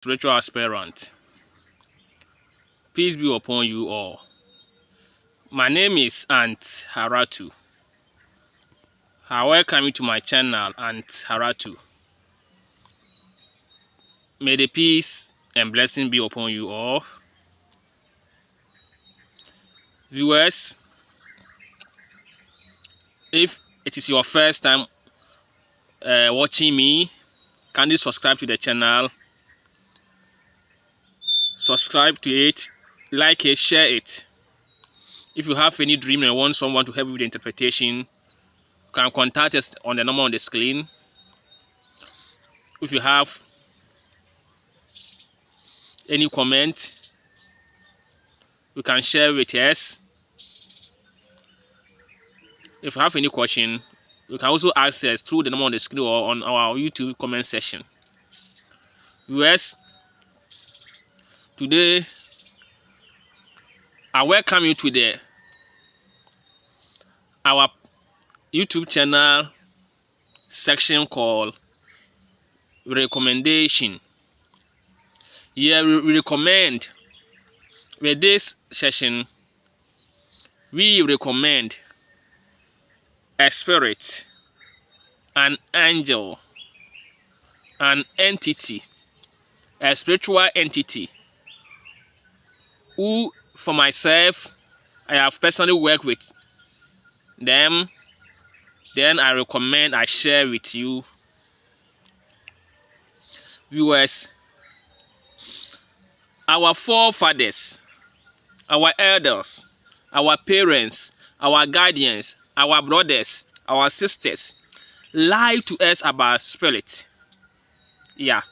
spiritual aspirant. Peace be upon you all. My name is Aunt Haratu. I welcome you to my channel, Aunt Haratu. May the peace and blessing be upon you all. Viewers, if it is your first time watching me, kindly subscribe to the channel. Subscribe to it, like it, share it. If you have any dream and want someone to help you with the interpretation, you can contact us on the number on the screen. If you have any comment, you can share with us. If you have any question, you can also ask us through the number on the screen or on our YouTube comment section. Viewers, today I welcome you to our YouTube channel section called recommendation. Here we recommend, with this session we recommend a spirit, an angel, an entity, a spiritual entity who, for myself, I have personally worked with them. Then I recommend, I share with you viewers. Our forefathers, our elders, our parents, our guardians, our brothers, our sisters lied to us about spirit. Yeah,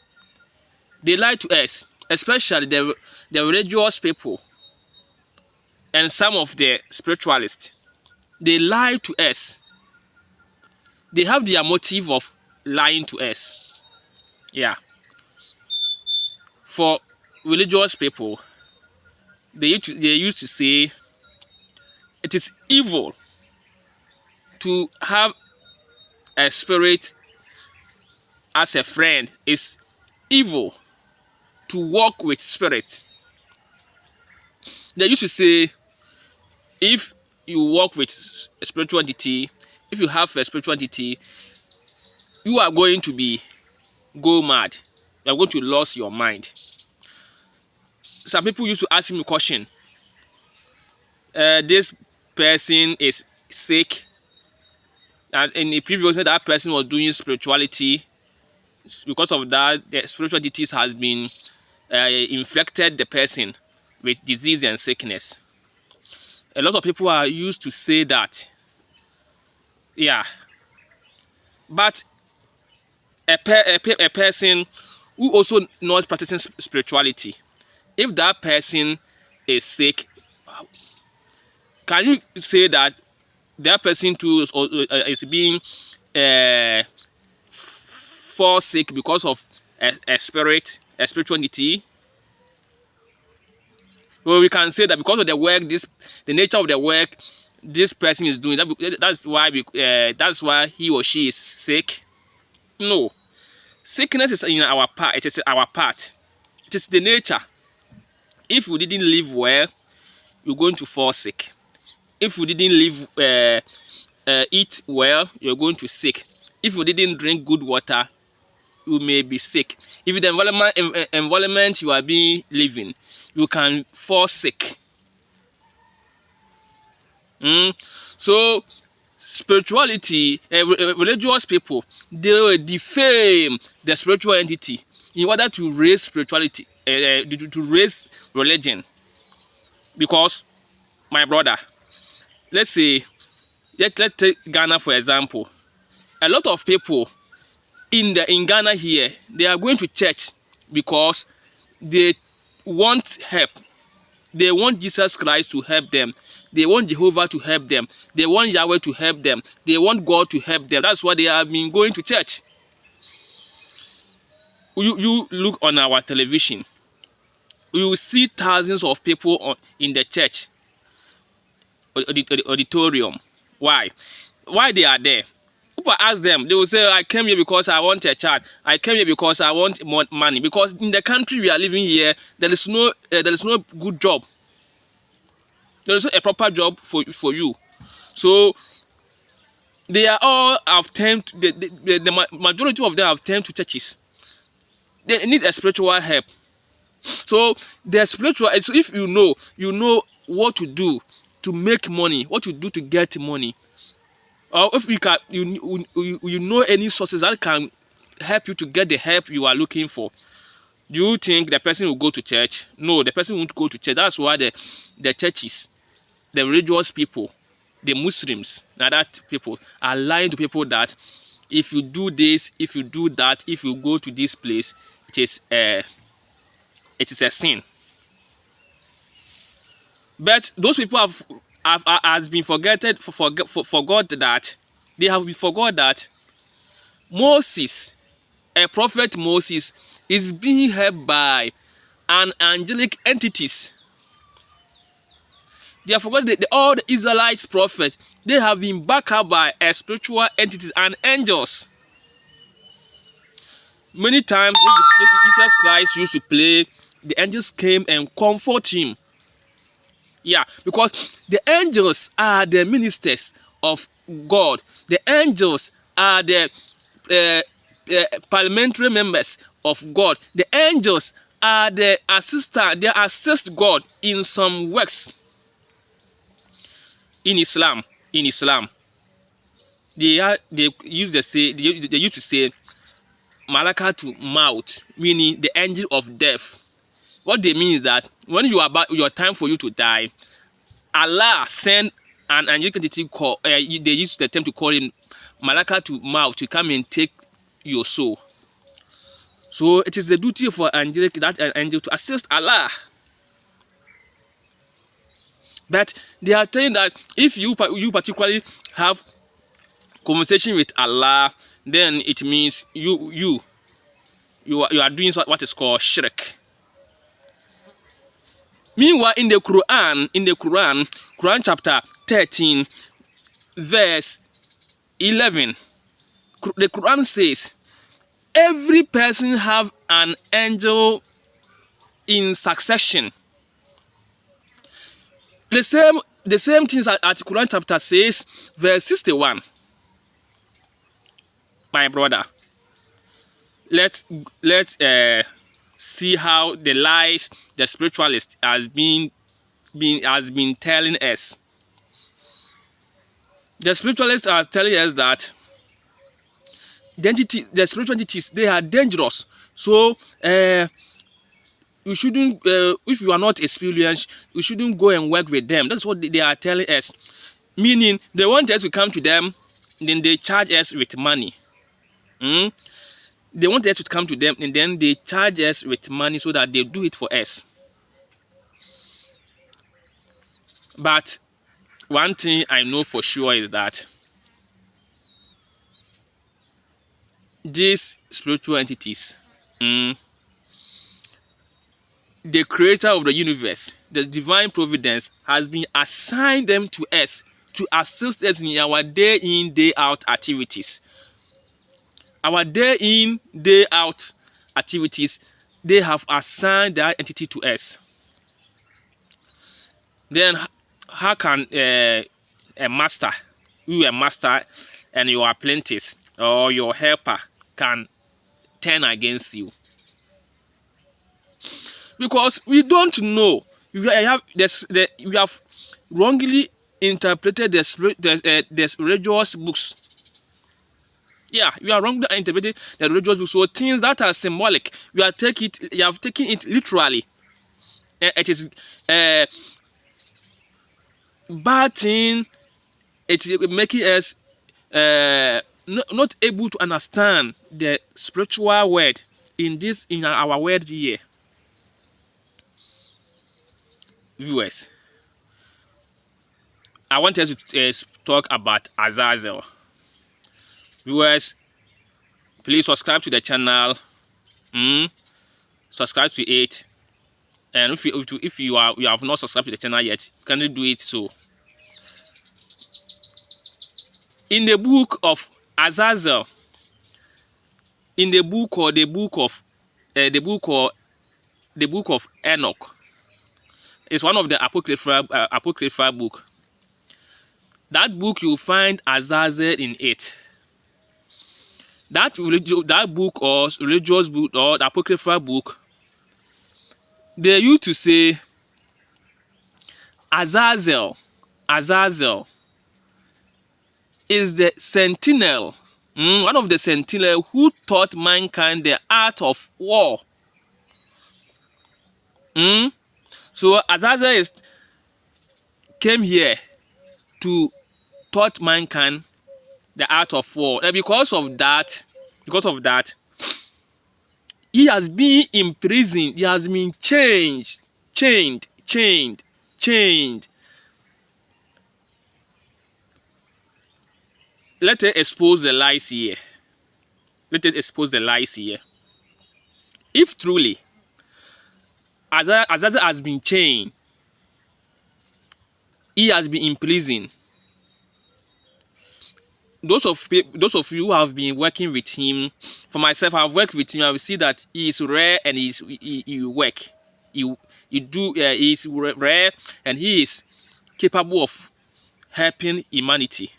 they lied to us, especially the religious people and some of the spiritualists. They lie to us. They have their motive of lying to us. Yeah. For religious people, they used to say it is evil to have a spirit as a friend. It's evil to walk with spirit. They used to say, if you walk with a spiritual entity, if you have a spiritual entity, you are going to go mad. You are going to lose your mind. Some people used to ask me a question. This person is sick, and in the previous that person was doing spirituality. Because of that, the spiritual entities has been infected the person with disease and sickness. A lot of people are used to say that. Yeah. But a person who also not practicing spirituality, if that person is sick, can you say that that person too is being fall sick because of a spiritual entity? Well, we can say that because of the work, the nature of the work this person is doing, that's why he or she is sick. No, sickness is in our part. It is our part. It is the nature. If we didn't live well, you're going to fall sick. If we didn't eat well, you're going to sick. If we didn't drink good water, you may be sick. If the environment you are living, you can fall sick. So spirituality, religious people, they will defame the spiritual entity in order to raise spirituality, to raise religion. Because, my brother, let's say, let's take Ghana for example. A lot of people in Ghana here, they are going to church because they want help. They want Jesus Christ to help them. They want Jehovah to help them. They want Yahweh to help them. They want God to help them. That's why they have been going to church. You look on our television, you will see thousands of people in the church auditorium. Why? Why they are there? People ask them, they will say, I came here because I want a child. I came here because I want more money. Because in the country we are living here, there is no good job. There is not a proper job for you. So they are all have turned, the majority of them have turned to churches. They need a spiritual help. So the spiritual, so if you know what to do to make money, what to do to get money, or if you can, you know any sources that can help you to get the help you are looking for. Do you think the person will go to church? No, the person won't go to church. That's why the churches, the religious people, the Muslims, and that people are lying to people that if you do this, if you do that, if you go to this place, it is a sin. But those people has been forgot that they have been forgot that Moses, a prophet Moses, is being helped by an angelic entities. They have forgotten that all the Israelites prophets, they have been backed up by a spiritual entities and angels. Many times Jesus Christ used to play, the angels came and comfort him. Yeah, because the angels are the ministers of God. The angels are the parliamentary members of God. The angels are the assistant. They assist God in some works. In Islam, they used to say Malaka to Maut, meaning the angel of death. What they mean is that when you are about your time for you to die, Allah send an angelic entity called, they use the term to call him Malaka to Maut to come and take your soul. So it is the duty for that angel to assist Allah. But they are saying that if you particularly have conversation with Allah, then it means you are doing what is called shirk. Meanwhile, in the Quran chapter 13, verse 11, the Quran says, every person have an angel in succession. The same things at Quran chapter says, verse 61. My brother, let's see how the lies the spiritualist has been telling us. The spiritualists are telling us that the spiritual entities, they are dangerous. So you shouldn't, if you are not experienced, you shouldn't go and work with them. That's what they are telling us. Meaning, they want us to come to them, then they charge us with money. They want us to come to them, and then they charge us with money so that they do it for us. But one thing I know for sure is that these spiritual entities, the creator of the universe, the divine providence, has been assigned them to us to assist us in our day in, day out activities. Our day in, day out activities, they have assigned that entity to us. Then how can a master, and your apprentice or your helper can turn against you? Because we don't know. We have wrongly interpreted the religious books. Yeah, you are wrongly interpreted the religious books. So things that are symbolic, you have taken it literally. It is bad thing. It is making us not able to understand the spiritual word in our world here. Viewers, I want us to talk about Azazel. Viewers, please subscribe to the channel. Subscribe to it, and if you have not subscribed to the channel yet, you can do it. So, in the book of Azazel in the book or the book of the book of Enoch is one of the apocryphal book. That book you find Azazel in it. That book or religious book or the apocryphal book, they used to say Azazel is the sentinel, one of the sentinel who taught mankind the art of war. So Azazel came here to taught mankind the art of war, and because of that, he has been imprisoned. He has been chained. Let us expose the lies here. If truly Azazel has been chained, he has been imprisoned. Those of you who have been working with him, for myself, I've worked with him. I will see that he is rare and he work. He is rare and he is capable of helping humanity.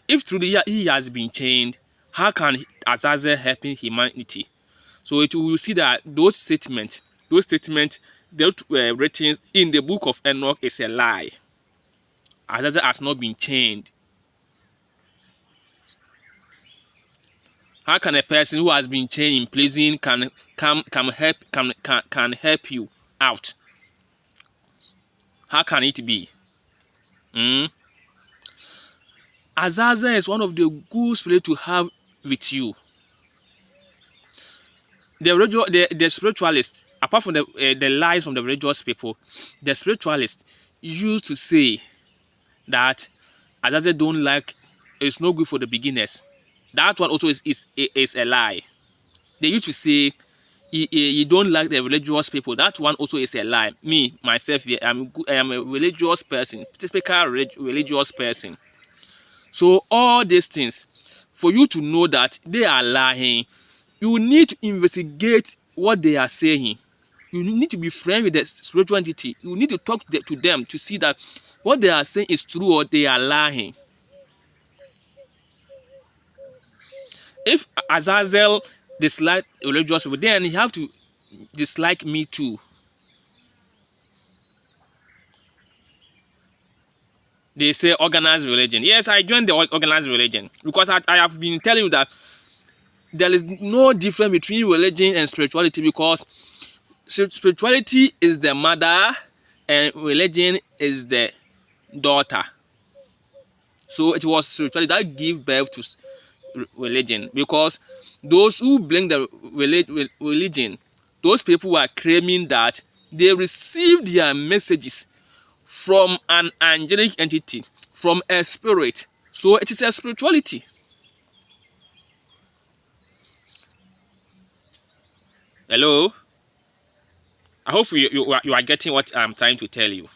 If truly he has been chained, how can Azazel help humanity? So we will see that those statements that were written in the book of Enoch is a lie. Azazel has not been chained. How can a person who has been chained in prison can help you out? How can it be? Azazel is one of the good spirits to have with you. The spiritualists, apart from the lies from the religious people, the spiritualists used to say that Azazel don't like, it's no good for the beginners. That one also is a lie. They used to say you don't like the religious people. That one also is a lie. Me, myself, I am a religious person, typical religious person. So all these things, for you to know that they are lying, you need to investigate what they are saying. You need to be friends with the spiritual entity. You need to talk to them to see that what they are saying is true or they are lying. If Azazel dislike religious people, then he have to dislike me too. They say organized religion. Yes, I joined the organized religion because I have been telling you that there is no difference between religion and spirituality, because spirituality is the mother and religion is the daughter. So it was spirituality that gave birth to religion, because those who blame the religion, those people were claiming that they received their messages from an angelic entity, from a spirit. So it is a spirituality. Hello? I hope you are getting what I'm trying to tell you.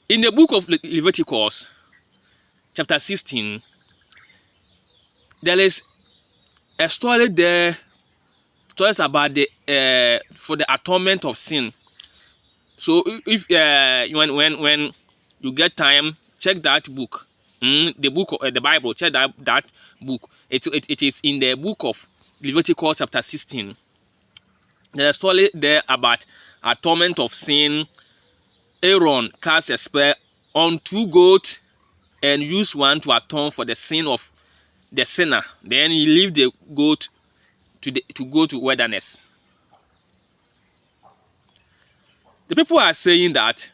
In the book of Leviticus, chapter 16, there is a story there, stories about the for the atonement of sin. So if when you get time, check that book, the book of the Bible. Check that book. It is in the book of Leviticus chapter 16. There is a story there about atonement of sin. Aaron cast a spell on 2 goats and used one to atone for the sin of the sinner. Then he leave the goat to go to wilderness. The people are saying that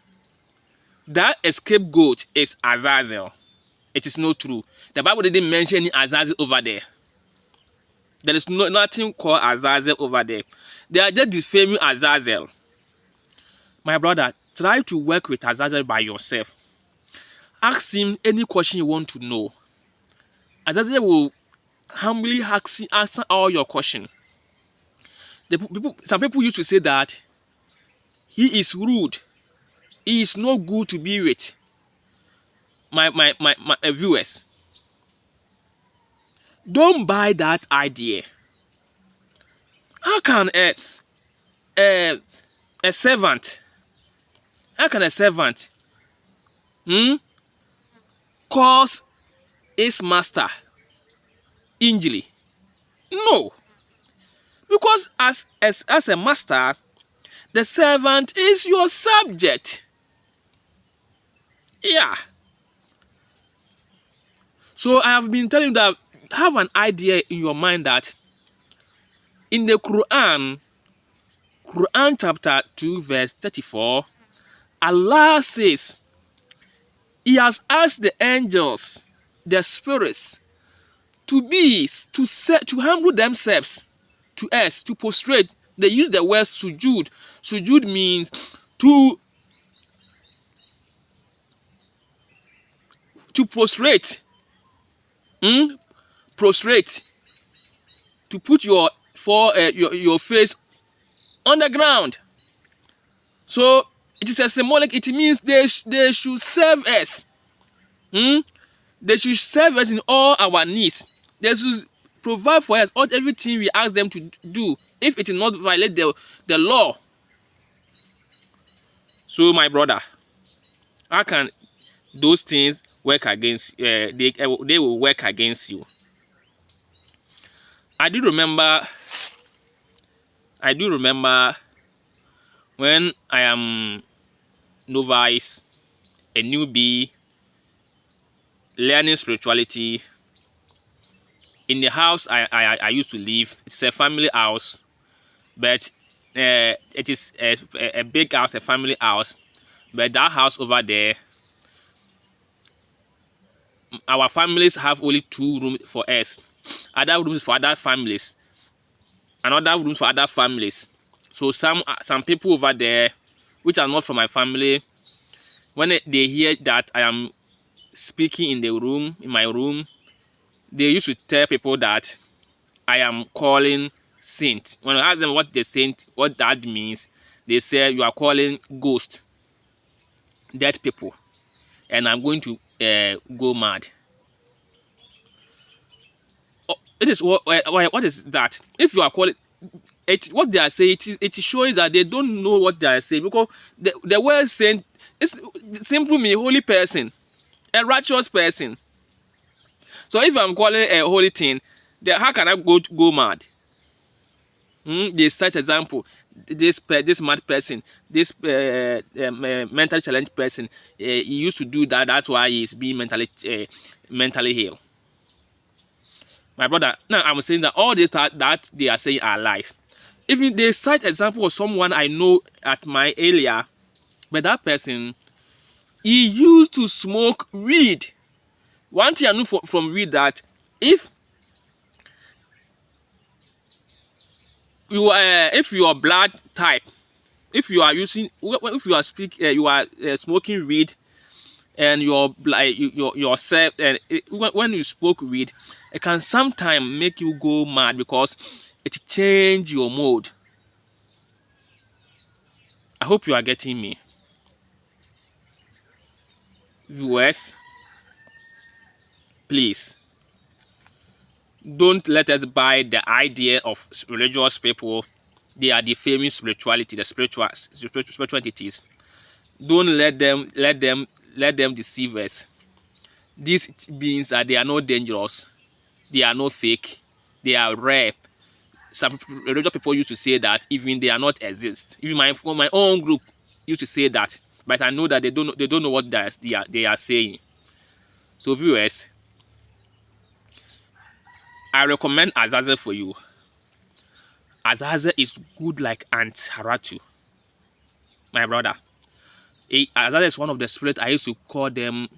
escape goat is Azazel. It is not true. The Bible didn't mention any Azazel over there. There is nothing called Azazel over there. They are just defaming Azazel. My brother, try to work with Azazel by yourself. Ask him any question you want to know. Azazel will humbly answer all your questions. Some people used to say that he is rude. He is not good to be with. My viewers. Don't buy that idea. How can a, a servant, how can a servant cause his master injury? No. Because as a master, the servant is your subject. Yeah. So I have been telling you that have an idea in your mind that in the Quran chapter 2 verse 34, Allah says He has asked the angels, the spirits, to humble themselves to us, to prostrate. They use the word sujud. Sujud means to prostrate. Prostrate. To put your face on the ground. So it is a symbolic. It means they should serve us. They should serve us in all our needs. They should provide for us everything we ask them to do, if it will not violate the law. So my brother, how can those things work against they will work against you? I do remember when I am novice, a newbie, learning spirituality. In the house I used to live, it's a family house, but it is a big house, a family house. But that house over there, our families have only 2 rooms for us, other rooms for other families, and other rooms for other families. So some people over there, which are not from my family, when they hear that I am speaking in my room, they used to tell people that I am calling saint. When I ask them what that means, they say you are calling ghost, dead people, and I'm going to go mad. It is what is that? If you are calling it, what they are saying, it is showing that they don't know what they are saying, because the word saint is simply mean holy person, a righteous person. So if I'm calling a holy thing, then how can I go mad? They cite example, this mad person, this mentally challenged person, he used to do that. That's why he's being mentally ill. My brother, now I'm saying that all this that they are saying are lies. Even they cite example of someone I know at my area, but that person, he used to smoke weed. One thing I know from weed, that if you are blood type, if you are smoking weed, and yourself, and when you smoke weed, it can sometimes make you go mad, because it change your mode. I hope you are getting me, viewers. Please don't let us buy the idea of religious people. They are defaming spirituality, the spiritual entities. Don't let them deceive us. These beings they are not dangerous, they are not fake, they are rare. Some religious people used to say that even they are not exist. Even my own group used to say that, but I know that they don't know what they are saying. So viewers, I recommend Azazel for you. Azazel is good like Aunt Haratu, my brother. Azazel is one of the spirits I used to call them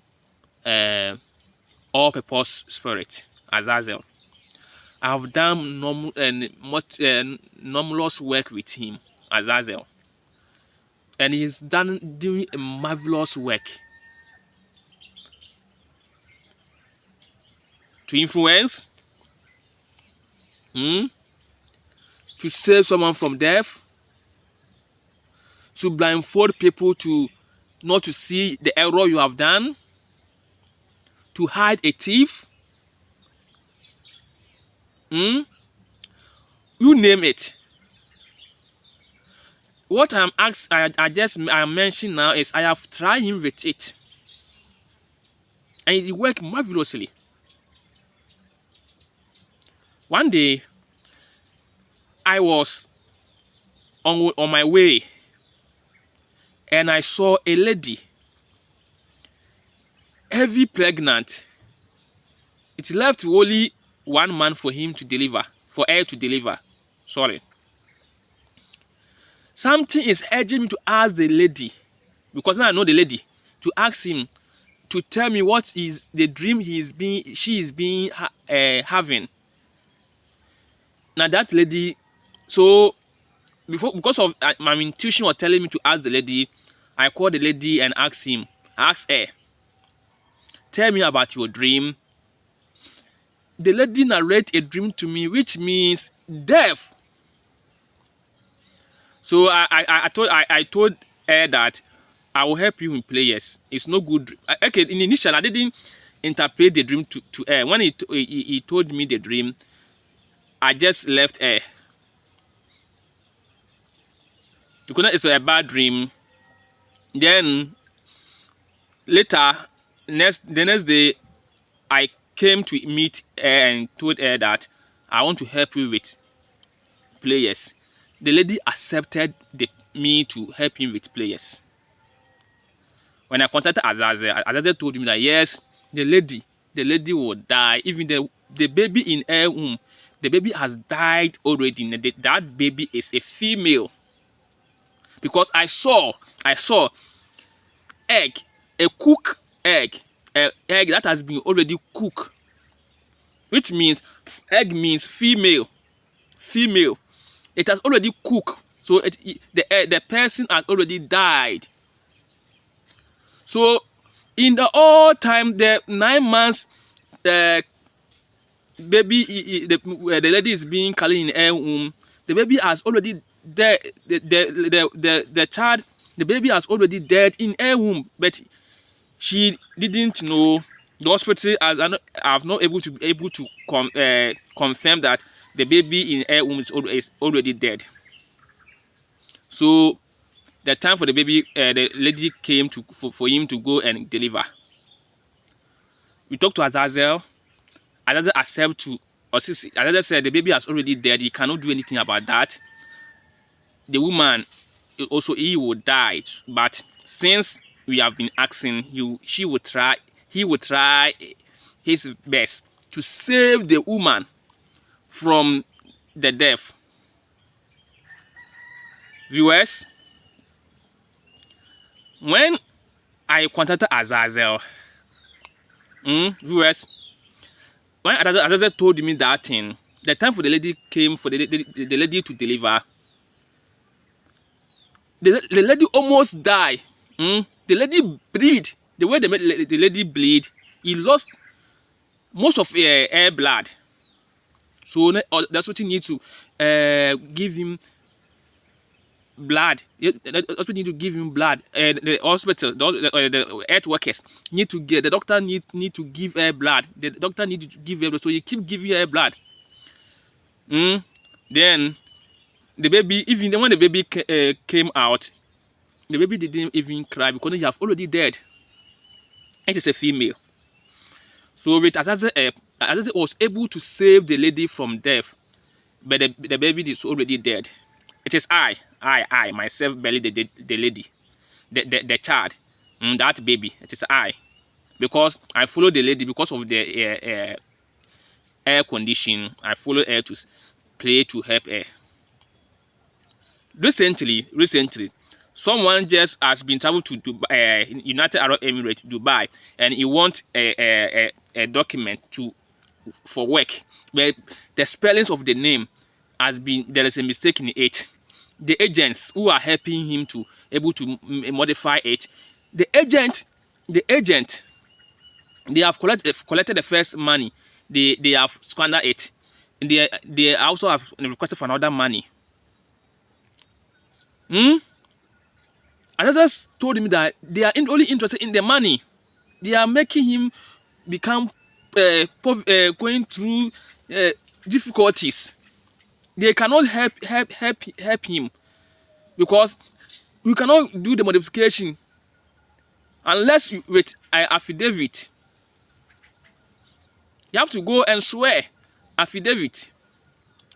all-purpose spirit. Azazel. I have done numerous work with him, Azazel, and he's doing a marvelous work to influence, to save someone from death, to blindfold people to not to see the error you have done, to hide a thief, Hmm? You name it. What I mentioned now is I have tried him with it, and it worked marvelously. One day, I was on my way, and I saw a lady, heavy pregnant. It left only 1 month for him to deliver, for her to deliver. Sorry. Something is urging me to ask the lady, because now I know the lady, to ask him to tell me what is the dream she is being having. Now that lady, so because of my intuition was telling me to ask the lady, I called the lady and asked her, tell me about your dream. The lady narrated a dream to me, which means death. So I told her that I will help you in prayers. It's no good. Okay, in initial I didn't interpret the dream to her. When he told me the dream, I just left her. Because it's a bad dream. Then later, the next day, I came to meet her and told her that I want to help you with players. The lady accepted me to help him with players. When I contacted Azazel, Azazel told me that yes, the lady will die. Even the baby in her womb, the baby has died already. That baby is a female. Because I saw egg, a cooked egg, egg that has been already cooked, which means egg means female. It has already cooked, so the person has already died. So in the all time, the 9 months baby, the lady is being carried in her womb, the baby has already dead. The child, the baby has already dead in her womb, but she didn't know. The hospital have not able to confirm that the baby in her womb is already dead. So the time for the baby, the lady came for him to go and deliver. We talked to Azazel. Azazel accept to, or Azazel said the baby has already dead. He cannot do anything about that. The woman also, he will die, but since we have been asking, he will try his best to save the woman from the death. Viewers, when I contacted Azazel, viewers, when Azazel told me that thing, the time for the lady came for the lady to deliver, the lady almost died. The lady bleed. The way the lady bleed, he lost most of her blood. So that's what you need to give him blood. That's what you need to give him blood. The hospital, the health workers need to get. The doctor need to give her blood. The doctor need to give her blood. So you keep giving her blood. Then the baby, even when the baby came out, the baby didn't even cry because he have already dead. It is a female. So with Azazel, Azazel was able to save the lady from death, but the baby is already dead. It is I myself buried the lady, the child, that baby. It is I, because I followed the lady because of the air condition. I followed her to pray to help her. Recently, someone just has been traveled to United Arab Emirates, Dubai, and he wants a document for work, but the spellings of the name there is a mistake in it. The agents who are helping him to able to modify it, the agent, they have collected the first money. They have squandered it. And they also have requested for another money. Others told him that they are only interested in the money. They are making him become going through difficulties. They cannot help him, because you cannot do the modification unless with an affidavit. You have to go and swear affidavit.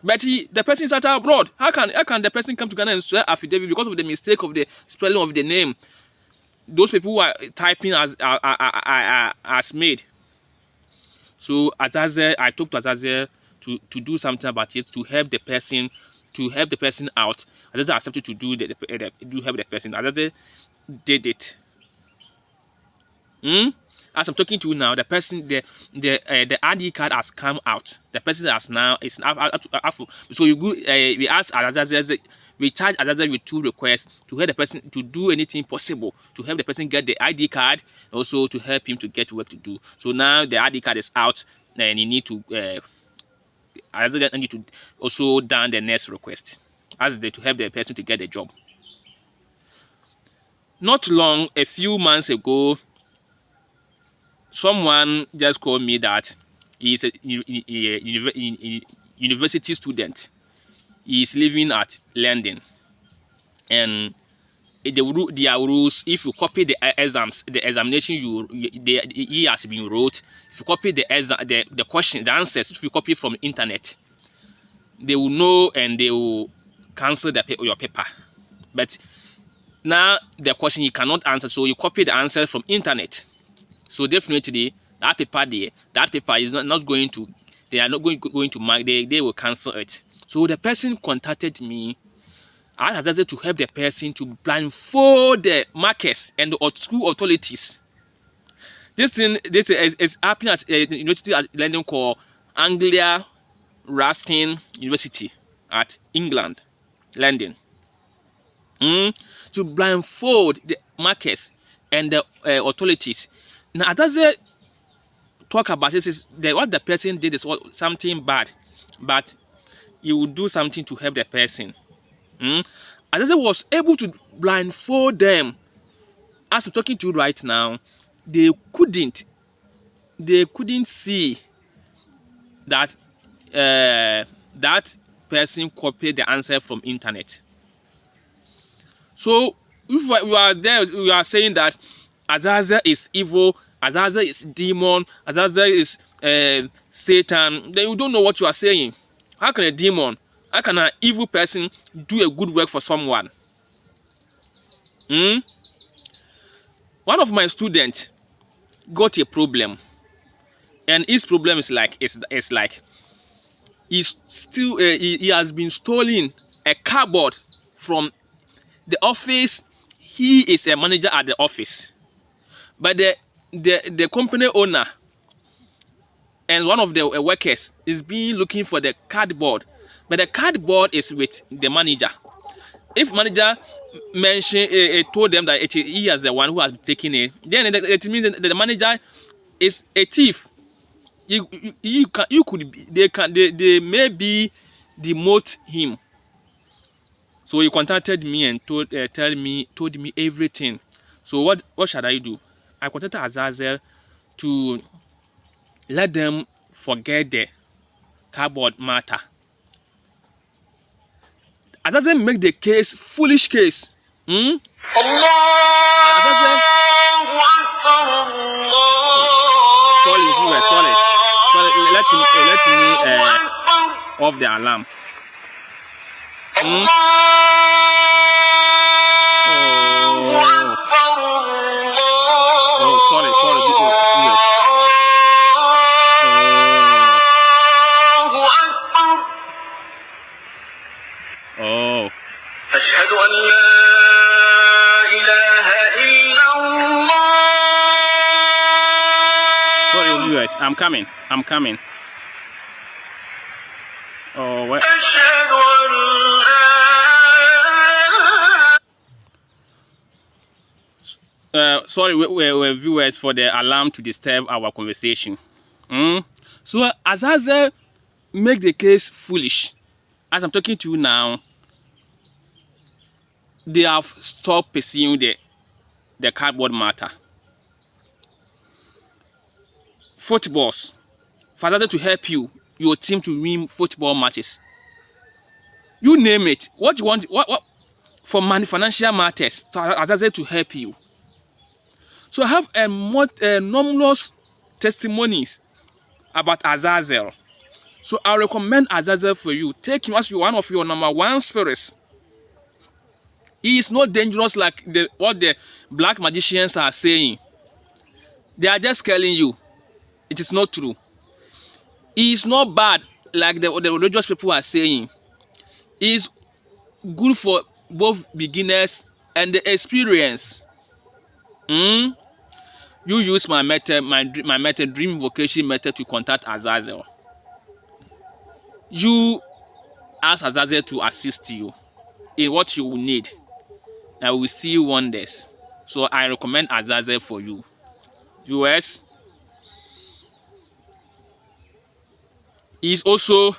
But the person is abroad. How can the person come to Ghana and swear affidavit because of the mistake of the spelling of the name? Those people who are typing as made. So Azazel, I talked to Azazel to do something about it, to help the person out. Azazel accepted to do help the person. Azazel did it. As I'm talking to you now, the person, the ID card has come out. The person has now is so you go. We ask Azazel, we charge Azazel with 2 requests to help the person to do anything possible to help the person get the ID card, also to help him to get work to do. So now the ID card is out, and you need to Azazel need to also done the next request as to help the person to get the job. Not long, a few months ago, someone just called me that he is a university student. He is living at London, and their rules: if you copy the exams, the examination he has been wrote, if you copy the questions, the answers, if you copy from the internet, they will know and they will cancel your paper. But now the question you cannot answer, so you copy the answer from internet. So definitely that paper is not going to, they are not going to mark, they will cancel it. So the person contacted me. I asked Azazel to help the person to blindfold the markers and the school authorities. This is happening at a university at London called Anglia Ruskin University at England, London. To blindfold the markers and the authorities. Now, Azazel talk about this is what the person did is something bad, but you will do something to help the person. Azazel was able to blindfold them. As I'm talking to you right now, they couldn't see that that person copied the answer from internet. So if you are there, you are saying that Azazel is evil, Azazel is demon, Azazel is Satan, then you don't know what you are saying. How can a demon, how can an evil person do a good work for someone? One of my students got a problem, and his problem is like he has been stolen a cardboard from the office. He is a manager at the office, but the company owner and one of the workers is looking for the cardboard, but the cardboard is with the manager. If manager told them that he is the one who has taken it, then it means that the manager is a thief. They maybe demote him. So he contacted me and told me everything. So what should I do? I contacted Azazel to let them forget the cardboard matter. Azazel make the case foolish case. Azazel, sorry. Let me off the alarm. Sorry, viewers. أشهد أن لا إله إلا الله. Sorry, viewers. I'm coming. What? Sorry, we're viewers, for the alarm to disturb our conversation. So Azazel make the case foolish. As I'm talking to you now, they have stopped pursuing the cardboard matter. Footballs, for Azazel to help you, your team to win football matches. You name it. What you want? What for financial matters? So Azazel to help you. So I have numerous testimonies about Azazel. So I recommend Azazel for you. Take him as one of your number one spirits. He is not dangerous like what the black magicians are saying. They are just telling you. It is not true. He is not bad like the religious people are saying. He is good for both beginners and the experience. You use my method, my method, dream invocation method, to contact Azazel. You ask Azazel to assist you in what you will need. I will see wonders. So I recommend Azazel for you. Viewers, he is also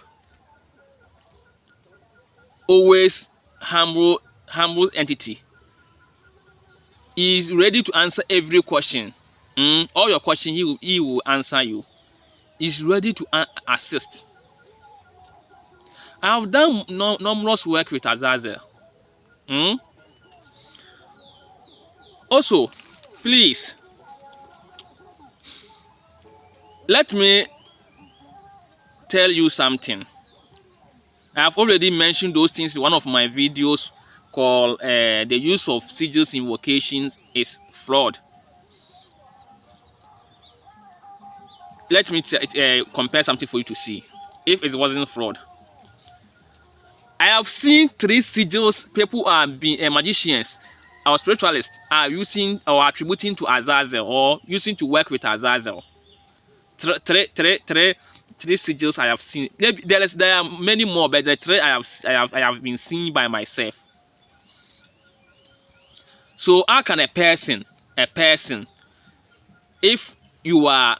always humble entity. He is ready to answer every question. All your questions, he will answer you. He's ready to assist. I have done numerous work with Azazel. Also, please, let me tell you something. I have already mentioned those things in one of my videos called the use of sigils invocations is fraud. Let me compare something for you to see if it wasn't fraud. I have seen 3 sigils people are being magicians or spiritualists are using or attributing to Azazel or using to work with Azazel. Three sigils I have seen. There are many more, but the 3 I have been seeing by myself. So how can a person, if you are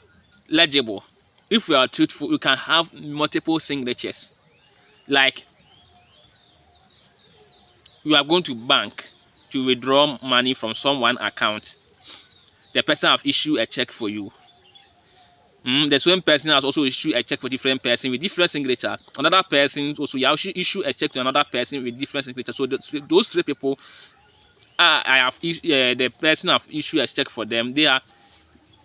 legible, if you are truthful, you can have multiple signatures. Like you are going to bank to withdraw money from someone's account. The person have issued a check for you. The same person has also issued a check for different person with different signature. Another person also issue a check to another person with different signature. So those 3 people, the person have issued a check for them. They are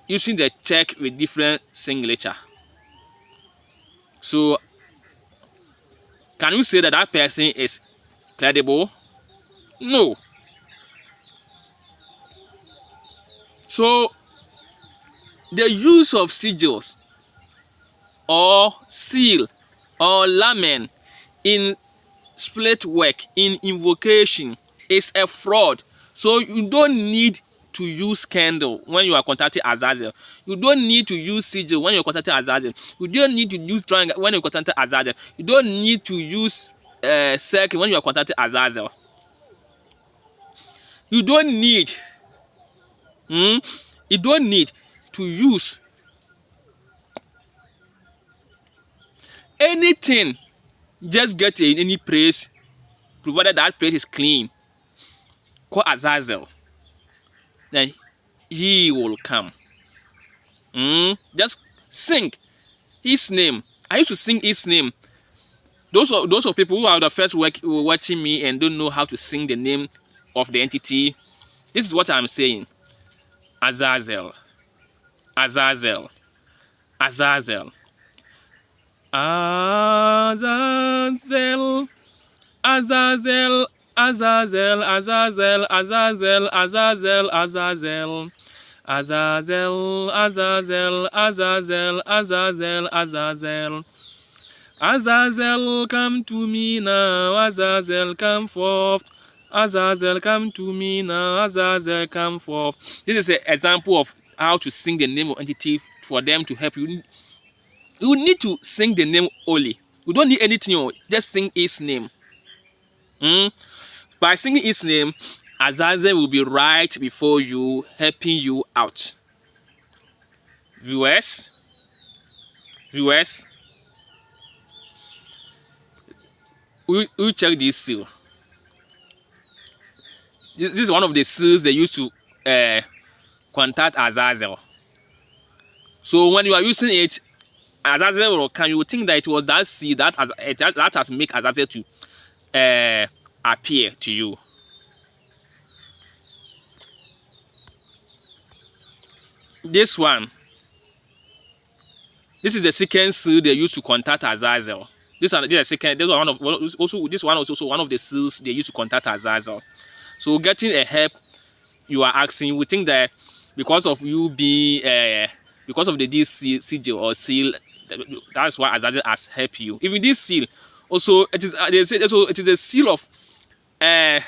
using the check with different signature. So can you say that that person is credible? No. So the use of sigils or seal or lamen in split work, in invocation, is a fraud. So you don't need to use candle when you are contacting Azazel. You don't need to use sigil when you're contacting Azazel. You don't need to use triangle when you're contacting Azazel. You don't need to use circle when you are contacting Azazel. You don't need to use anything. Just get any place, provided that place is clean. Call Azazel, then he will come. Just sing his name. I used to sing his name. Those of people who are the first watching me and don't know how to sing the name of the entity, this is what I'm saying. Azazel, Azazel, Azazel, Azazel, Azazel, Azazel, Azazel, Azazel, Azazel, Azazel, Azazel, Azazel, Azazel, Azazel, Azazel. Azazel, come to me now. Azazel, come forth. Azazel, come to me now. Azazel, come forth. This is an example of how to sing the name of entity for them to help you. You need to sing the name only. You don't need anything. Just sing his name. By singing his name, Azazel will be right before you, helping you out. Viewers, we check this seal. This is one of the seals they used to contact Azazel. So when you are using it, Azazel will come, you will think that it was that seed that has made Azazel to appear to you. This is the second seal they used to contact Azazel. This one was also one of the seals they used to contact Azazel. So getting a help you are asking, we think that because of you being because of the sigil or seal, that's why Azazel has helped you. Even this seal, also it is they say also it is a seal of a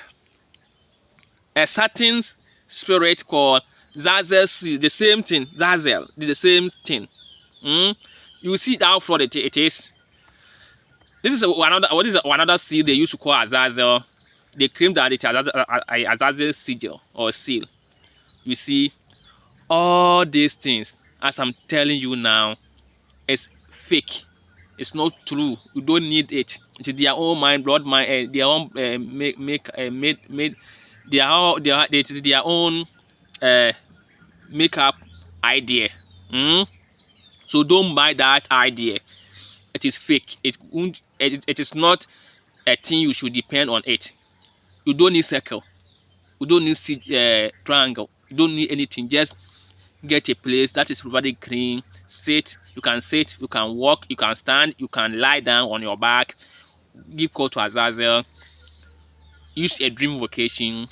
certain spirit called Azazel seal. The same thing, Azazel did the same thing. You see how flawed it is. This is another seal they used to call Azazel. They claim that it is Azazel sigil or seal. You see, all these things, as I'm telling you now, is fake. It's not true. You don't need it. It is their own mind, blood mind, their own it is their own make-up idea. So don't buy that idea. It is fake. It is not a thing you should depend on it. You don't need circle. You don't need triangle. You don't need anything. Just get a place that is provided clean. Sit. You can sit. You can walk. You can stand. You can lie down on your back. Give call to Azazel. Use a dream vocation,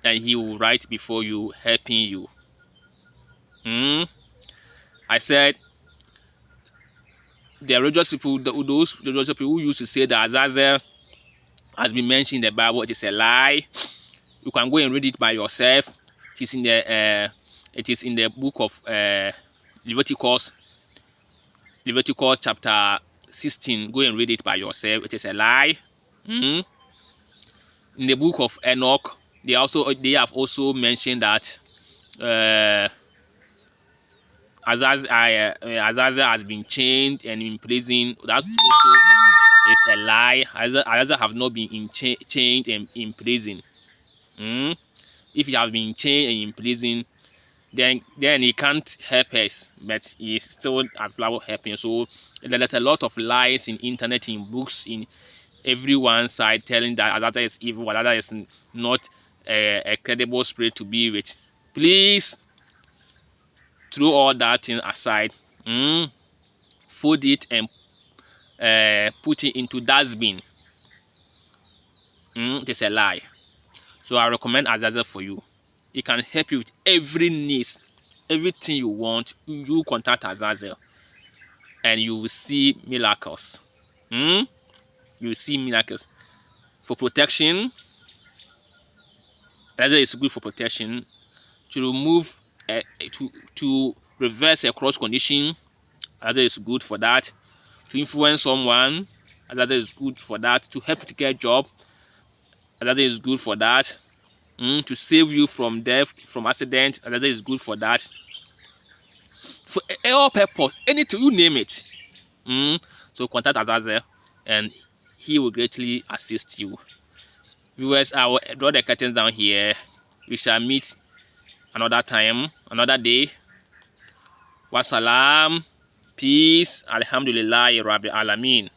and he will write before you, helping you. I said the religious people, those religious people who used to say that Azazel has been mentioned in the Bible, it is a lie. You can go and read it by yourself. It is in the book of Leviticus chapter 16. Go and read it by yourself. It is a lie. In the book of Enoch, they have also mentioned that Azazel has been chained and imprisoned. That also is a lie. Azazel have not been chained and imprisoned. If he has been chained and imprisoned, then he can't help us, but he is still available helping. So there's a lot of lies in internet, in books, in everyone's side, telling that Azazel is evil, Azazel is not a credible spirit to be with. Please, throw all that thing aside, fold it and put it into dustbin. It is a lie. So I recommend Azazel for you. It can help you with every needs, everything you want. You contact Azazel, and you will see miracles. You will see miracles. For protection, Azazel is good for protection. To remove, to reverse a cross condition, Azazel is good for that. To influence someone, Azazel is good for that. To help you to get a job, Azazel is good for that. To save you from death, from accident, Azazel is good for that. For all purpose, anything, you name it. So contact Azazel, and he will greatly assist you. Viewers, I will draw the curtains down here. We shall meet another time, another day. Wassalam, peace, alhamdulillah, Rabbil Alameen.